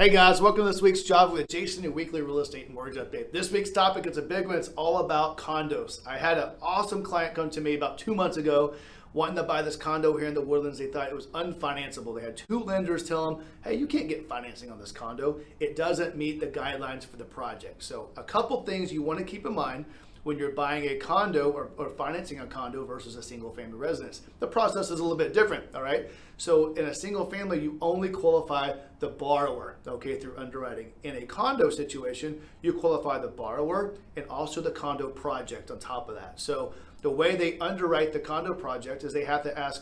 Hey guys, welcome to this week's Job with Jason, your weekly real estate and mortgage update. This week's topic is a big one. It's all about condos. I had an awesome client come to me about 2 months ago wanting to buy this condo here in the Woodlands. They thought it was unfinanceable. They had two lenders tell them, hey, you can't get financing on this condo. It doesn't meet the guidelines for the project. So a couple things you want to keep in mind when you're buying a condo or financing a condo versus a single family residence. The process is a little bit different, all right? So in a single family, you only qualify the borrower, okay, through underwriting. In a condo situation, you qualify the borrower and also the condo project on top of that. So the way they underwrite the condo project is they have to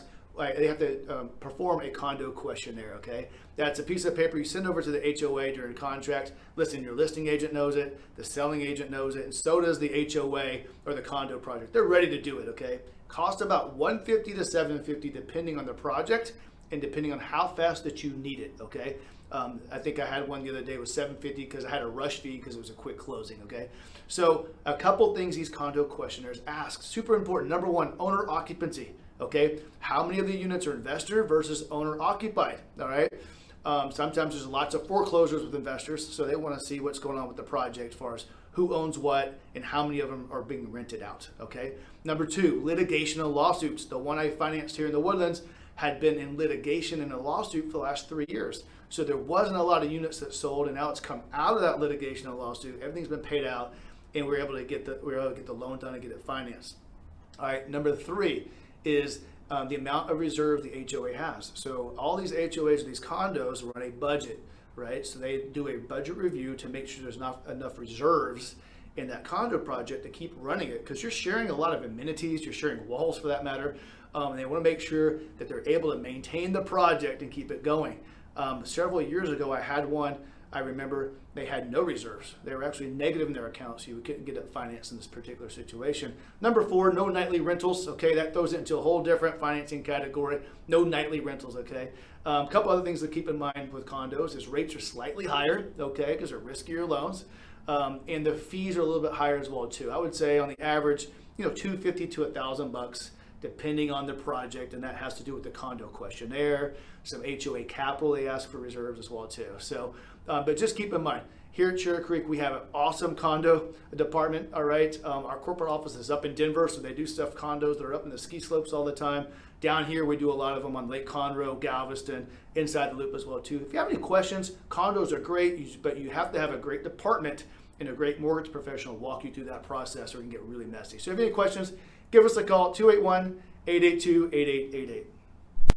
perform a condo questionnaire, okay? That's a piece of paper you send over to the HOA during contract. Listen, your listing agent knows it, the selling agent knows it, and so does the HOA or the condo project. They're ready to do it, okay? Cost about $150 to $750 depending on the project and depending on how fast that you need it, okay? I think I had one the other day with $750 because I had a rush fee because it was a quick closing, okay? So a couple things these condo questionnaires ask, super important. Number one, owner occupancy, okay? How many of the units are investor versus owner occupied, all right? Sometimes there's lots of foreclosures with investors, so they want to see what's going on with the project as far as who owns what and how many of them are being rented out, okay? Number two, litigation and lawsuits. The one I financed here in the Woodlands had been in litigation and a lawsuit for the last 3 years. So there wasn't a lot of units that sold, and now it's come out of that litigation and lawsuit. Everything's been paid out, and we're able to get the loan done and get it financed. All right, number three is the amount of reserve the HOA has. So all these HOAs, these condos, run a budget, right? So they do a budget review to make sure there's not enough reserves in that condo project to keep running it, because you're sharing a lot of amenities, you're sharing walls for that matter, and they want to make sure that they're able to maintain the project and keep it going. Several years ago, I had one. I remember they had no reserves. They were actually negative in their account, so you couldn't get it financed in this particular situation. Number four, no nightly rentals. Okay, that throws it into a whole different financing category. No nightly rentals, okay? A couple other things to keep in mind with condos is rates are slightly higher, okay, because they're riskier loans. And the fees are a little bit higher as well, too. I would say on the average, $250 to $1,000 depending on the project, and that has to do with the condo questionnaire, some HOA capital they ask for reserves as well too. So, but just keep in mind, here at Cherry Creek, we have an awesome condo department, all right? Our corporate office is up in Denver, so they do stuff condos that are up in the ski slopes all the time. Down here, we do a lot of them on Lake Conroe, Galveston, inside the loop as well too. If you have any questions, condos are great, but you have to have a great department and a great mortgage professional walk you through that process, or it can get really messy. So if you have any questions, give us a call, 281-882-8888.